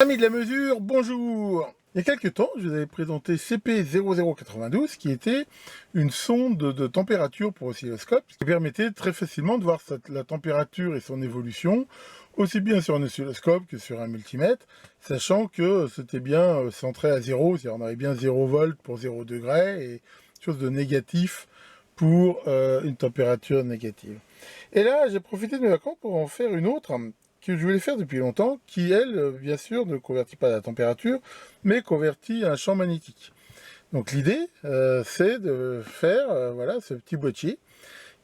Amis de la mesure, bonjour. Il y a quelques temps, je vous avais présenté CP0092, qui était une sonde de température pour oscilloscope, qui permettait très facilement de voir la température et son évolution, aussi bien sur un oscilloscope que sur un multimètre, sachant que c'était bien centré à 0, c'est-à-dire on avait bien 0 volts pour 0 degré, et chose de négatif pour une température négative. Et là, j'ai profité de mes vacances pour en faire une autre, que je voulais faire depuis longtemps, qui, elle, bien sûr, ne convertit pas la température, mais convertit un champ magnétique. Donc l'idée, c'est de faire voilà, ce petit boîtier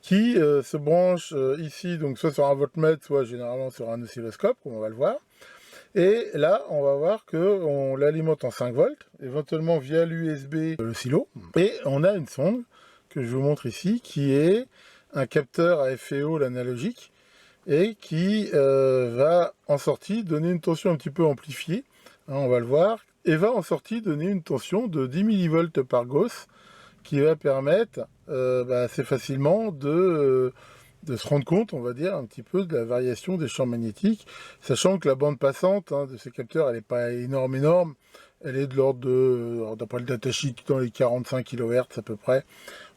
qui se branche ici, donc soit sur un voltmètre, soit généralement sur un oscilloscope, comme on va le voir. Et là, on va voir qu'on l'alimente en 5 volts, éventuellement via l'USB, le silo. Et on a une sonde, que je vous montre ici, qui est un capteur à FEO, l'analogique, et qui va en sortie donner une tension un petit peu amplifiée, hein, on va le voir, et va en sortie donner une tension de 10 millivolts par Gauss, qui va permettre assez facilement de se rendre compte, on va dire, un petit peu de la variation des champs magnétiques, sachant que la bande passante de ces capteurs, elle n'est pas énorme, elle est de l'ordre de, d'après le datasheet, dans les 45 kHz à peu près.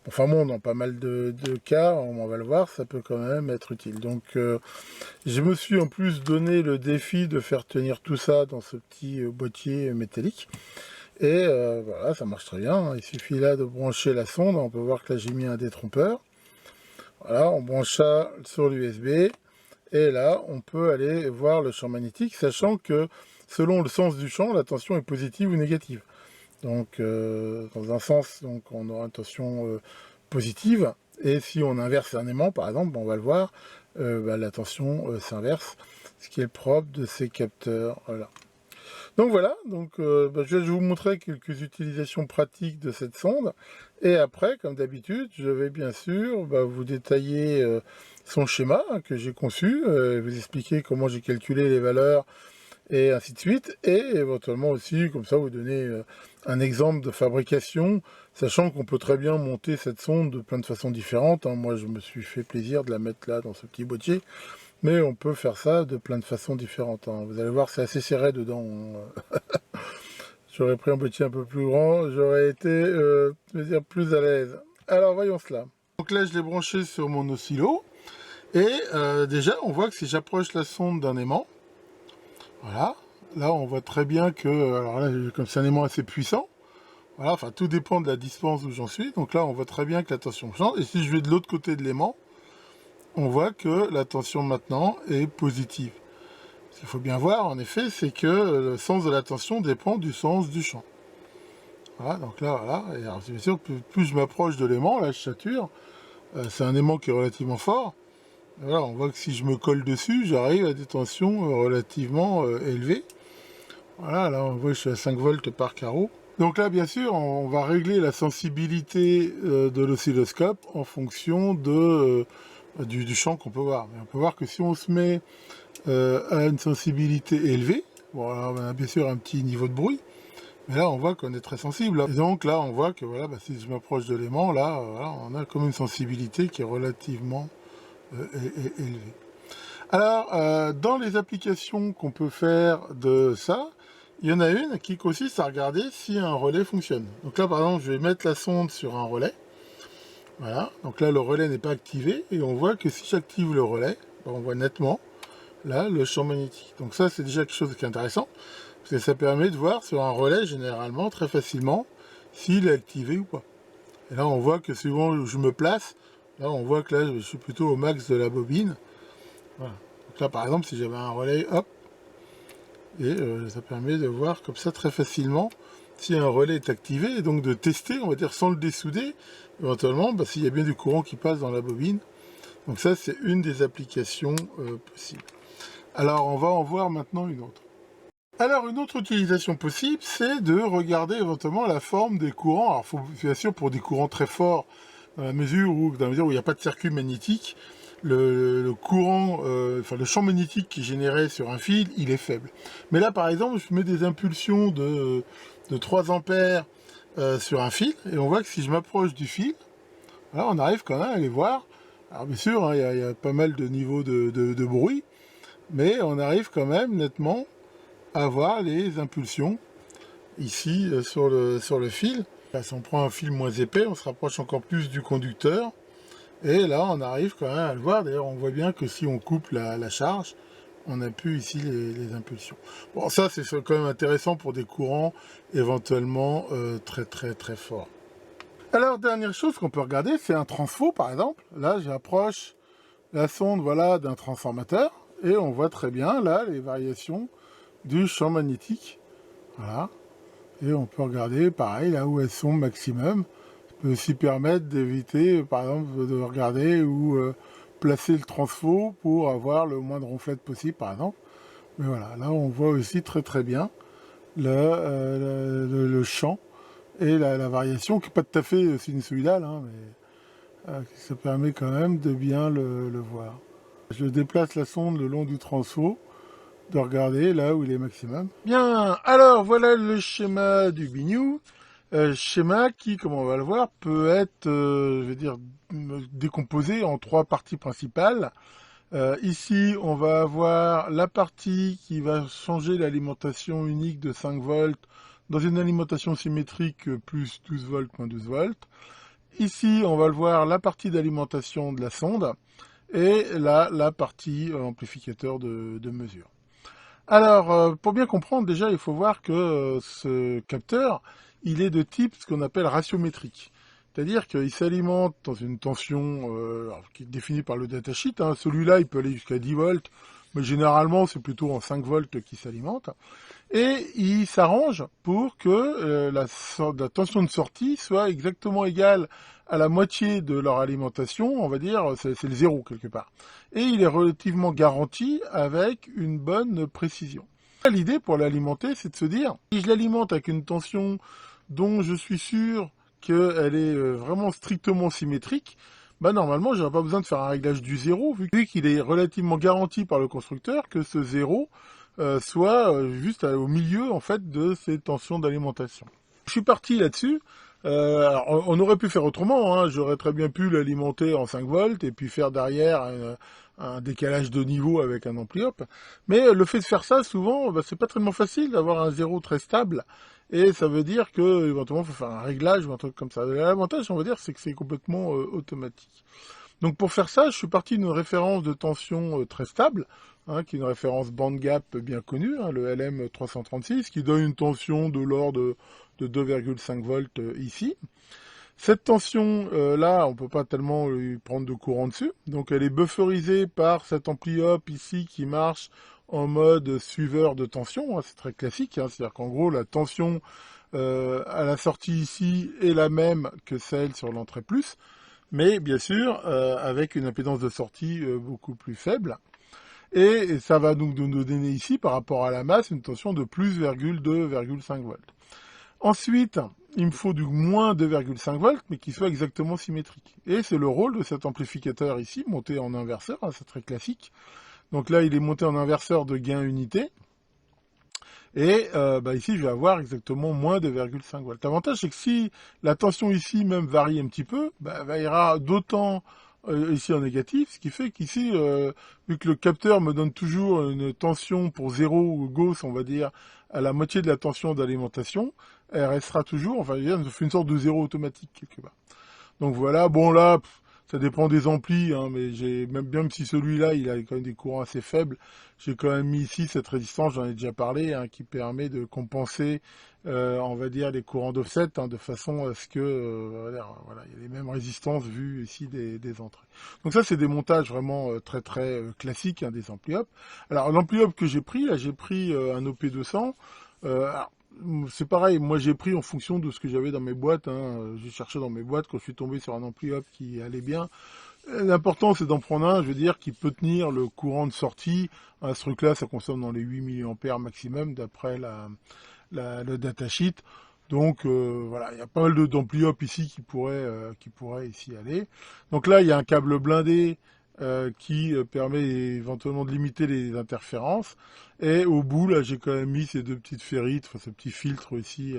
Enfin bon, dans pas mal de cas, on va le voir, ça peut quand même être utile. Donc je me suis en plus donné le défi de faire tenir tout ça dans ce petit boîtier métallique. Et voilà, ça marche très bien. Il suffit là de brancher la sonde. On peut voir que là j'ai mis un détrompeur. Voilà, on branche ça sur l'USB. Et là, on peut aller voir le champ magnétique, sachant que selon le sens du champ, la tension est positive ou négative. Donc, dans un sens, donc, on aura une tension positive. Et si on inverse un aimant, par exemple, on va le voir, la tension s'inverse, ce qui est le propre de ces capteurs. Voilà. Donc voilà, donc, je vais vous montrer quelques utilisations pratiques de cette sonde. Et après, comme d'habitude, je vais bien sûr vous détailler son schéma que j'ai conçu, vous expliquer comment j'ai calculé les valeurs et ainsi de suite, et éventuellement aussi, comme ça, vous donner un exemple de fabrication, sachant qu'on peut très bien monter cette sonde de plein de façons différentes. Moi, je me suis fait plaisir de la mettre là, dans ce petit boîtier, mais on peut faire ça de plein de façons différentes. Vous allez voir, c'est assez serré dedans. J'aurais pris un boîtier un peu plus grand, j'aurais été, je veux dire, plus à l'aise. Alors, voyons cela. Donc là, je l'ai branché sur mon oscillo, et déjà, on voit que si j'approche la sonde d'un aimant, voilà, là on voit très bien que, alors là comme c'est un aimant assez puissant, voilà, enfin tout dépend de la distance où j'en suis, donc là on voit très bien que la tension change, et si je vais de l'autre côté de l'aimant, on voit que la tension maintenant est positive. Ce qu'il faut bien voir en effet, c'est que le sens de la tension dépend du sens du champ. Voilà, donc là, voilà, et alors bien sûr, plus je m'approche de l'aimant, là je sature, c'est un aimant qui est relativement fort, voilà, on voit que si je me colle dessus, j'arrive à des tensions relativement élevées. Voilà, là on voit que je suis à 5 volts par carreau. Donc là, bien sûr, on va régler la sensibilité de l'oscilloscope en fonction du champ qu'on peut voir. Mais on peut voir que si on se met à une sensibilité élevée, bon, alors on a bien sûr un petit niveau de bruit, mais là on voit qu'on est très sensible. Et donc là on voit que voilà, si je m'approche de l'aimant, là voilà, on a comme une sensibilité qui est relativement élevée. Alors, dans les applications qu'on peut faire de ça, il y en a une qui consiste à regarder si un relais fonctionne. Donc là, par exemple, je vais mettre la sonde sur un relais. Voilà, donc là, le relais n'est pas activé, et on voit que si j'active le relais, on voit nettement, là, le champ magnétique. Donc ça, c'est déjà quelque chose qui est intéressant, parce que ça permet de voir sur un relais, généralement, très facilement, s'il est activé ou pas. Et là, on voit que suivant où je me place, là, on voit que là, je suis plutôt au max de la bobine. Voilà. Donc là, par exemple, si j'avais un relais, hop, et ça permet de voir comme ça très facilement si un relais est activé, et donc de tester, on va dire, sans le dessouder, éventuellement, s'il y a bien du courant qui passe dans la bobine. Donc ça, c'est une des applications possibles. Alors, on va en voir maintenant une autre. Alors, une autre utilisation possible, c'est de regarder éventuellement la forme des courants. Alors, faut, bien sûr, pour des courants très forts, dans la mesure où il n'y a pas de circuit magnétique, le courant, enfin le champ magnétique qui est généré sur un fil, il est faible. Mais là, par exemple, je mets des impulsions de 3 ampères sur un fil, et on voit que si je m'approche du fil, voilà, on arrive quand même à les voir. Alors bien sûr, il y a pas mal de niveaux de bruit, mais on arrive quand même nettement avoir les impulsions ici sur le fil. Là, si on prend un fil moins épais, on se rapproche encore plus du conducteur. Et là, on arrive quand même à le voir. D'ailleurs, on voit bien que si on coupe la charge, on n'a plus ici les impulsions. Bon, ça, c'est quand même intéressant pour des courants éventuellement très très très forts. Alors, dernière chose qu'on peut regarder, c'est un transfo, par exemple. Là, j'approche la sonde, voilà, d'un transformateur. Et on voit très bien, là, les variations du champ magnétique. Voilà. Et on peut regarder, pareil, là où elles sont maximum. Ça peut aussi permettre d'éviter, par exemple, de regarder où placer le transfo pour avoir le moins de ronflettes possible, par exemple. Mais voilà, là on voit aussi très très bien le champ et la variation, qui n'est pas tout à fait sinusoïdale, hein, mais ça permet quand même de bien le voir. Je déplace la sonde le long du transfo, de regarder là où il est maximum. Bien, alors voilà le schéma du bignou. Schéma qui, comme on va le voir, peut être, je vais dire, décomposé en 3 parties principales. Ici, on va avoir la partie qui va changer l'alimentation unique de 5 volts dans une alimentation symétrique plus 12 volts, moins 12 volts. Ici, on va le voir, la partie d'alimentation de la sonde et là, la partie amplificateur de mesure. Alors, pour bien comprendre, déjà, il faut voir que ce capteur, il est de type ce qu'on appelle ratiométrique. C'est-à-dire qu'il s'alimente dans une tension qui est définie par le datasheet. Hein. Celui-là, il peut aller jusqu'à 10 volts, mais généralement, c'est plutôt en 5 volts qu'il s'alimente. Et il s'arrange pour que la tension de sortie soit exactement égale à la moitié de leur alimentation, on va dire, c'est le zéro quelque part. Et il est relativement garanti avec une bonne précision. L'idée pour l'alimenter, c'est de se dire, si je l'alimente avec une tension dont je suis sûr qu'elle est vraiment strictement symétrique, bah normalement, je n'aurai pas besoin de faire un réglage du zéro, vu qu'il est relativement garanti par le constructeur que ce zéro soit juste au milieu en fait de ces tensions d'alimentation. Je suis parti là-dessus. Alors, on aurait pu faire autrement, hein. J'aurais très bien pu l'alimenter en 5 volts et puis faire derrière un décalage de niveau avec un ampli op. Mais le fait de faire ça, souvent, bah, c'est pas tellement facile d'avoir un zéro très stable. Et ça veut dire que éventuellement, il faut faire un réglage ou un truc comme ça. L'avantage, on va dire, c'est que c'est complètement automatique. Donc pour faire ça, je suis parti d'une référence de tension très stable, hein, qui est une référence band gap bien connue, hein, le LM336, qui donne une tension de l'ordre de 2,5 volts ici. Cette tension là, on peut pas tellement lui prendre de courant dessus, donc elle est bufferisée par cet ampli op ici qui marche en mode suiveur de tension, hein, c'est très classique, hein, c'est-à-dire qu'en gros la tension à la sortie ici est la même que celle sur l'entrée plus, mais bien sûr avec une impédance de sortie beaucoup plus faible. Et ça va donc nous donner ici, par rapport à la masse, une tension de plus 2,5 volts. Ensuite, il me faut du moins 2,5 volts, mais qui soit exactement symétrique. Et c'est le rôle de cet amplificateur ici, monté en inverseur, hein, c'est très classique. Donc là, il est monté en inverseur de gain unité. Et ici, je vais avoir exactement moins 2,5 volts. L'avantage, c'est que si la tension ici même varie un petit peu, variera d'autant ici en négatif, ce qui fait qu'ici, vu que le capteur me donne toujours une tension pour 0 ou Gauss, on va dire, à la moitié de la tension d'alimentation, elle restera toujours, enfin, ça fait une sorte de zéro automatique quelque part. Donc voilà, bon là, ça dépend des amplis, hein, mais même si celui-là, il a quand même des courants assez faibles, j'ai quand même mis ici cette résistance, j'en ai déjà parlé, hein, qui permet de compenser, on va dire, les courants d'offset, hein, de façon à ce que, voilà, il y a les mêmes résistances vues ici des entrées. Donc ça, c'est des montages vraiment très très classiques, hein, des ampli op. Alors l'ampli op que j'ai pris, là, j'ai pris un OP200. Alors, c'est pareil, moi j'ai pris en fonction de ce que j'avais dans mes boîtes, hein. J'ai cherché dans mes boîtes quand je suis tombé sur un ampli op qui allait bien. L'important c'est d'en prendre un, je veux dire, qui peut tenir le courant de sortie. Hein, ce truc-là, ça consomme dans les 8 mA maximum d'après le datasheet. Donc voilà, il y a pas mal d'ampli op ici qui pourraient ici aller. Donc là, il y a un câble blindé qui permet éventuellement de limiter les interférences. Et au bout, là, j'ai quand même mis ces deux petites ferrites, enfin ce petit filtre ici,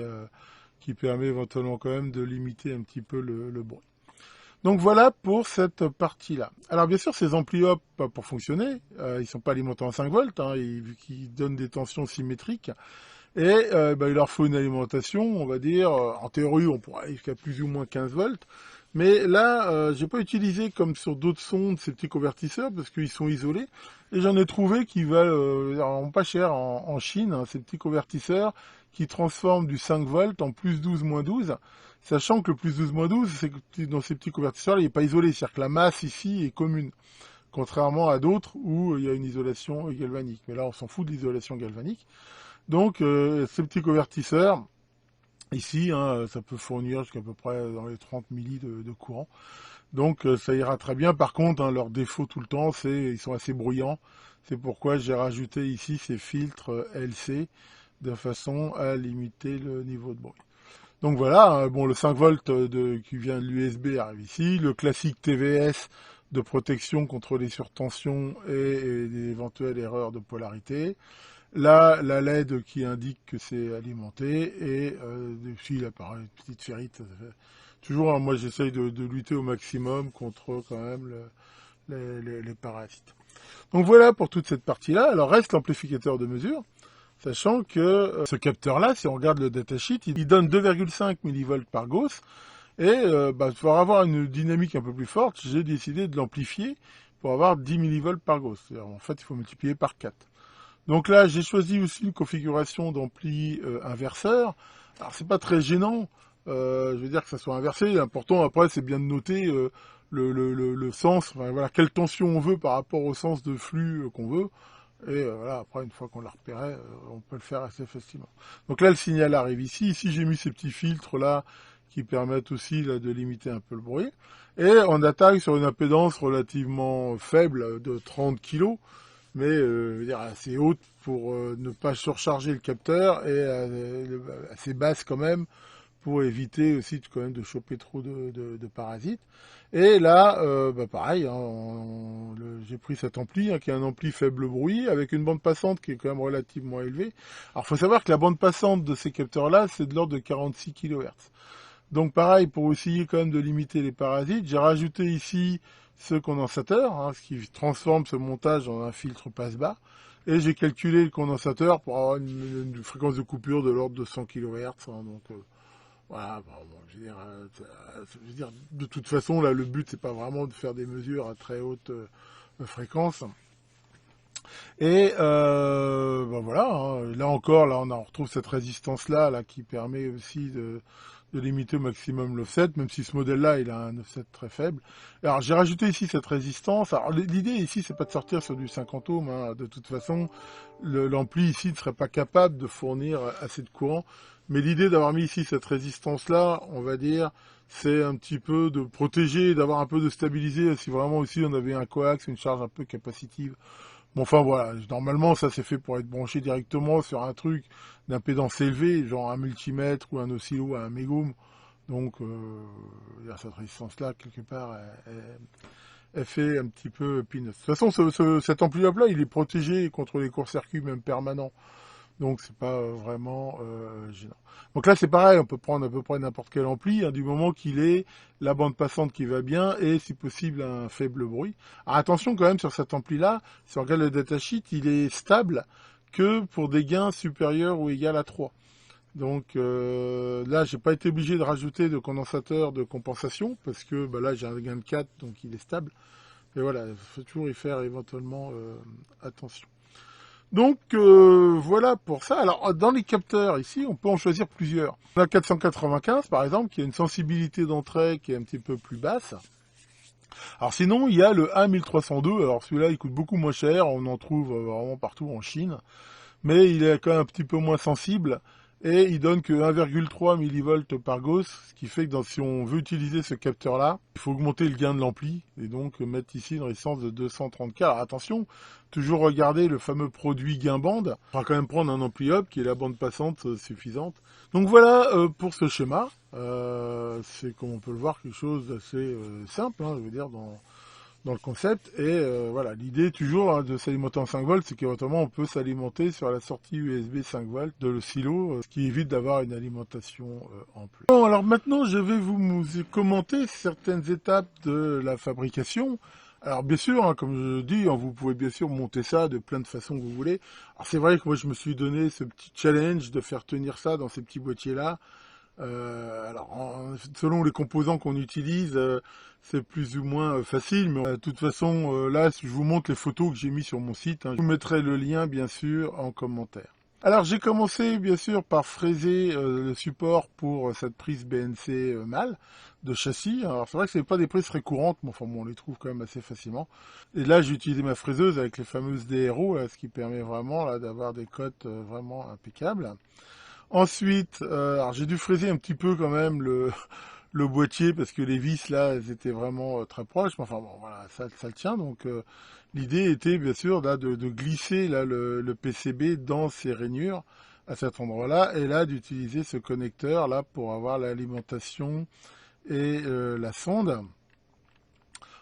qui permet éventuellement quand même de limiter un petit peu le bruit. Donc voilà pour cette partie-là. Alors bien sûr, ces amplis hop, pour fonctionner, ils sont pas alimentés en 5 volts, hein, vu qu'ils donnent des tensions symétriques. Et il leur faut une alimentation, on va dire, en théorie, on pourrait aller jusqu'à plus ou moins 15 volts. Mais là, j'ai pas utilisé comme sur d'autres sondes ces petits convertisseurs parce qu'ils sont isolés. Et j'en ai trouvé qui valent pas cher en Chine, hein, ces petits convertisseurs qui transforment du 5 volts en plus 12, moins 12. Sachant que le plus 12, moins 12, c'est que dans ces petits convertisseurs, il n'est pas isolé. C'est-à-dire que la masse ici est commune. Contrairement à d'autres où il y a une isolation galvanique. Mais là, on s'en fout de l'isolation galvanique. Donc, ces petits convertisseurs, ici, hein, ça peut fournir jusqu'à peu près dans les 30 milli de courant. Donc, ça ira très bien. Par contre, hein, leur défaut tout le temps, c'est ils sont assez bruyants. C'est pourquoi j'ai rajouté ici ces filtres LC de façon à limiter le niveau de bruit. Donc voilà, hein, bon, le 5 volts qui vient de l'USB arrive ici. Le classique TVS de protection contre les surtensions et des éventuelles erreurs de polarité. Là, la LED qui indique que c'est alimenté et des fils, là, pareil, petite ferrite. Toujours, hein, moi, j'essaye de lutter au maximum contre quand même les parasites. Donc voilà pour toute cette partie-là. Alors reste l'amplificateur de mesure, sachant que ce capteur-là, si on regarde le datasheet, il donne 2,5 millivolts par Gauss. Et pour avoir une dynamique un peu plus forte, j'ai décidé de l'amplifier pour avoir 10 millivolts par Gauss. En fait, il faut multiplier par 4. Donc là, j'ai choisi aussi une configuration d'ampli inverseur. Alors, c'est pas très gênant, je veux dire que ça soit inversé. L'important, après, c'est bien de noter le sens, enfin, voilà, quelle tension on veut par rapport au sens de flux qu'on veut. Et voilà, après, une fois qu'on l'a repéré, on peut le faire assez facilement. Donc là, le signal arrive ici. Ici, j'ai mis ces petits filtres-là qui permettent aussi là, de limiter un peu le bruit. Et on attaque sur une impédance relativement faible de 30 kg, mais assez haute pour ne pas surcharger le capteur et assez basse quand même pour éviter aussi quand même de choper trop de parasites. Et là, pareil, hein, j'ai pris cet ampli, hein, qui est un ampli faible bruit, avec une bande passante qui est quand même relativement élevée. Alors, il faut savoir que la bande passante de ces capteurs-là, c'est de l'ordre de 46 kHz. Donc, pareil, pour essayer quand même de limiter les parasites, j'ai rajouté ici ce condensateur, hein, ce qui transforme ce montage en un filtre passe-bas. Et j'ai calculé le condensateur pour avoir une fréquence de coupure de l'ordre de 100 kHz. Hein, donc, voilà, je veux dire, de toute façon, là, le but, c'est pas vraiment de faire des mesures à très haute fréquence. Et voilà, hein, là encore, là, on retrouve cette résistance-là, là, qui permet aussi de limiter au maximum l'offset, même si ce modèle-là, il a un offset très faible. Alors, j'ai rajouté ici cette résistance. Alors, l'idée ici, c'est pas de sortir sur du 50 ohms. Hein. De toute façon, l'ampli ici ne serait pas capable de fournir assez de courant. Mais l'idée d'avoir mis ici cette résistance-là, on va dire, c'est un petit peu de protéger, d'avoir un peu de stabiliser, si vraiment aussi on avait un coax, une charge un peu capacitive. Bon, enfin voilà, normalement ça c'est fait pour être branché directement sur un truc d'impédance élevée, genre un multimètre ou un oscillo à un mégohm. Donc cette résistance-là, quelque part, elle fait un petit peu peanuts. De toute façon, cet ampli-là, il est protégé contre les courts-circuits même permanents. Donc c'est pas vraiment gênant. Donc là c'est pareil, on peut prendre à peu près n'importe quel ampli, hein, du moment qu'il ait la bande passante qui va bien et si possible un faible bruit. Alors attention quand même sur cet ampli là, si on regarde le datasheet, il est stable que pour des gains supérieurs ou égaux à 3. Donc là j'ai pas été obligé de rajouter de condensateur de compensation parce que là j'ai un gain de 4 donc il est stable. Mais voilà, il faut toujours y faire éventuellement attention. Donc voilà pour ça. Alors dans les capteurs ici, on peut en choisir plusieurs. On a 495 par exemple, qui a une sensibilité d'entrée qui est un petit peu plus basse. Alors sinon, il y a le A1302. Alors celui-là, il coûte beaucoup moins cher. On en trouve vraiment partout en Chine. Mais il est quand même un petit peu moins sensible. Et il donne que 1,3 millivolts par Gauss, ce qui fait que si on veut utiliser ce capteur-là, il faut augmenter le gain de l'ampli, et donc mettre ici une résistance de 230K. Alors attention, toujours regarder le fameux produit gain-bande. On va quand même prendre un ampli up qui est la bande passante suffisante. Donc voilà pour ce schéma. C'est comme on peut le voir quelque chose d'assez simple, hein, je veux dire, dans le concept. Et voilà, l'idée toujours de s'alimenter en 5 volts, c'est qu'éventuellement on peut s'alimenter sur la sortie USB 5 volts de le silo, ce qui évite d'avoir une alimentation en plus. Bon, alors maintenant je vais vous commenter certaines étapes de la fabrication. Alors bien sûr, hein, comme je dis, hein, vous pouvez bien sûr monter ça de plein de façons que vous voulez. Alors c'est vrai que moi je me suis donné ce petit challenge de faire tenir ça dans ces petits boîtiers-là. Selon les composants qu'on utilise, c'est plus ou moins facile, mais de toute façon, là, si je vous montre les photos que j'ai mis sur mon site, hein, je vous mettrai le lien, bien sûr, en commentaire. Alors, j'ai commencé, bien sûr, par fraiser le support pour cette prise BNC mâle de châssis. Alors, c'est vrai que c'est pas des prises très courantes, mais enfin, bon, on les trouve quand même assez facilement. Et là, j'ai utilisé ma fraiseuse avec les fameuses DRO, là, ce qui permet vraiment là d'avoir des cotes vraiment impeccables. Ensuite, alors j'ai dû fraiser un petit peu quand même le boîtier parce que les vis là, elles étaient vraiment très proches. Mais enfin bon, voilà, ça le tient. Donc l'idée était bien sûr là de glisser là le PCB dans ces rainures à cet endroit-là et là d'utiliser ce connecteur là pour avoir l'alimentation et la sonde.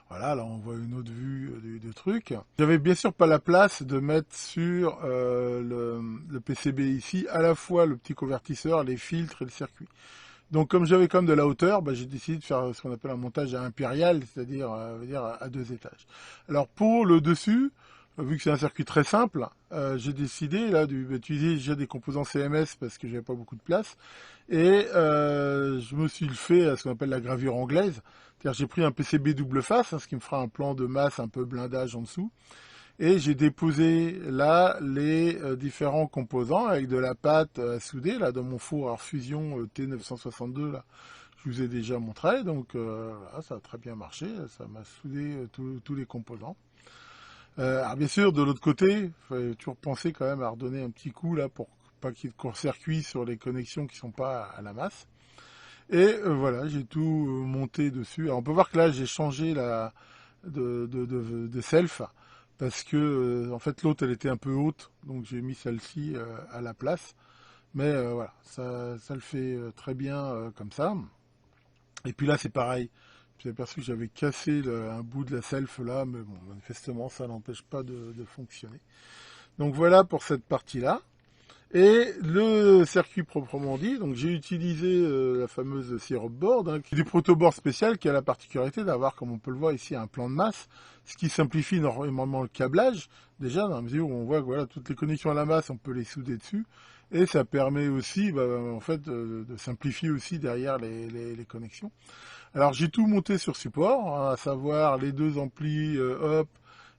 Voilà, là on voit une autre vue du truc. J'avais bien sûr pas la place de mettre sur le PCB ici à la fois le petit convertisseur, les filtres et le circuit. Donc comme j'avais quand même de la hauteur, j'ai décidé de faire ce qu'on appelle un montage à impérial, c'est-à-dire à 2 étages. Alors pour le dessus, vu que c'est un circuit très simple, j'ai décidé là d'utiliser déjà des composants CMS parce que j'avais pas beaucoup de place. Et je me suis fait à ce qu'on appelle la gravure anglaise. C'est-à-dire j'ai pris un PCB double face, hein, ce qui me fera un plan de masse un peu blindage en dessous. Et j'ai déposé là les différents composants avec de la pâte à souder là dans mon four à fusion T962 là. Je vous ai déjà montré, donc voilà, ça a très bien marché, ça m'a soudé tous les composants. Alors bien sûr, de l'autre côté, il fallait toujours penser quand même à redonner un petit coup là pour pas qu'il y ait de court-circuit sur les connexions qui sont pas à la masse. Et voilà, j'ai tout monté dessus. Alors on peut voir que là j'ai changé de self parce que en fait l'autre elle était un peu haute, donc j'ai mis celle-ci à la place. Mais voilà, ça le fait très bien comme ça. Et puis là c'est pareil. J'ai aperçu que j'avais cassé un bout de la self là, mais bon, manifestement ça n'empêche pas de fonctionner. Donc voilà pour cette partie-là. Et le circuit proprement dit, donc j'ai utilisé la fameuse syrup board, hein, qui est du protoboard spécial qui a la particularité d'avoir, comme on peut le voir ici, un plan de masse, ce qui simplifie énormément le câblage, déjà dans la mesure où on voit que voilà, toutes les connexions à la masse, on peut les souder dessus, et ça permet aussi en fait, de simplifier aussi derrière les connexions. Alors j'ai tout monté sur support, hein, à savoir les deux amplis hop,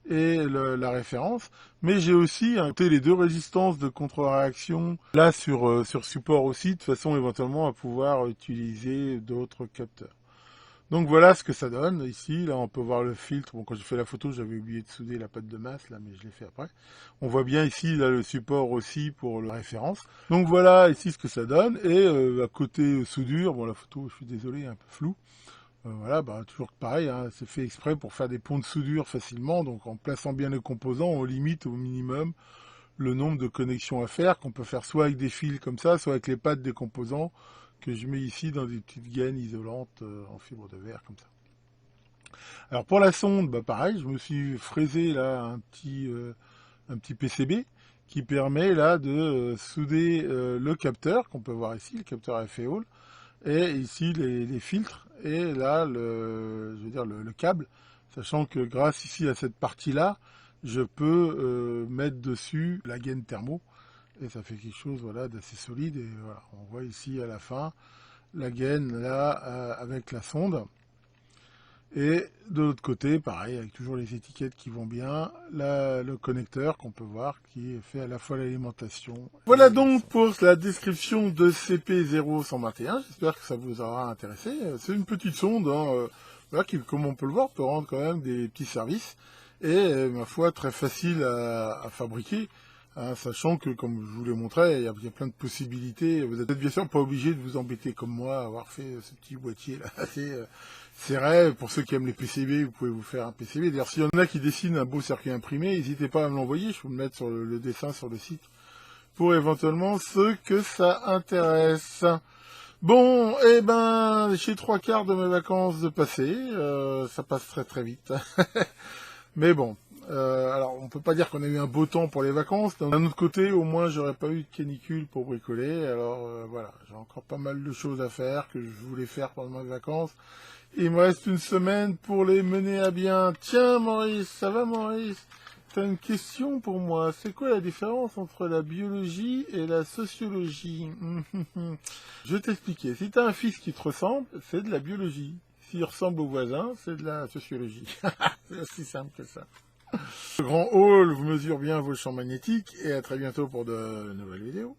et la référence, mais j'ai aussi monté les deux résistances de contre-réaction là sur support aussi, de façon éventuellement à pouvoir utiliser d'autres capteurs. Donc voilà ce que ça donne ici. Là on peut voir le filtre. Bon, quand j'ai fait la photo j'avais oublié de souder la pâte de masse là, mais je l'ai fait après. On voit bien ici là le support aussi pour la référence. Donc voilà ici ce que ça donne. Et à côté soudure, bon la photo je suis désolé un peu floue. Voilà, toujours pareil, hein, c'est fait exprès pour faire des ponts de soudure facilement, donc en plaçant bien les composants, on limite au minimum le nombre de connexions à faire, qu'on peut faire soit avec des fils comme ça, soit avec les pattes des composants, que je mets ici dans des petites gaines isolantes en fibre de verre, comme ça. Alors pour la sonde, pareil, je me suis fraisé là un petit PCB, qui permet là de souder le capteur, qu'on peut voir ici, le capteur FEOL, et ici les filtres et là le câble, sachant que grâce ici à cette partie là je peux mettre dessus la gaine thermo et ça fait quelque chose voilà d'assez solide. Et voilà, on voit ici à la fin la gaine là avec la sonde. Et de l'autre côté, pareil, avec toujours les étiquettes qui vont bien, le connecteur qu'on peut voir qui fait à la fois l'alimentation. Voilà donc pour la description de CP0121, j'espère que ça vous aura intéressé. C'est une petite sonde hein, voilà, qui, comme on peut le voir, peut rendre quand même des petits services et, ma foi, très facile à fabriquer. Hein, sachant que, comme je vous l'ai montré, il y a plein de possibilités. Vous n'êtes bien sûr pas obligé de vous embêter comme moi à avoir fait ce petit boîtier là. C'est vrai, pour ceux qui aiment les PCB, vous pouvez vous faire un PCB. D'ailleurs, s'il y en a qui dessinent un beau circuit imprimé, n'hésitez pas à me l'envoyer. Je peux me mettre sur le dessin sur le site pour éventuellement ceux que ça intéresse. Bon, eh ben, j'ai 3/4 de mes vacances de passé, ça passe très très vite. Mais bon, alors on peut pas dire qu'on a eu un beau temps pour les vacances. D'un autre côté, au moins j'aurais pas eu de canicule pour bricoler. Alors voilà, j'ai encore pas mal de choses à faire que je voulais faire pendant mes vacances. Il me reste une semaine pour les mener à bien. Tiens Maurice, ça va Maurice? T'as une question pour moi. C'est quoi la différence entre la biologie et la sociologie? Je vais t'expliquer. Si t'as un fils qui te ressemble, c'est de la biologie. S'il ressemble au voisin, c'est de la sociologie. C'est aussi simple que ça. Le grand hall vous mesure bien vos champs magnétiques et à très bientôt pour de nouvelles vidéos.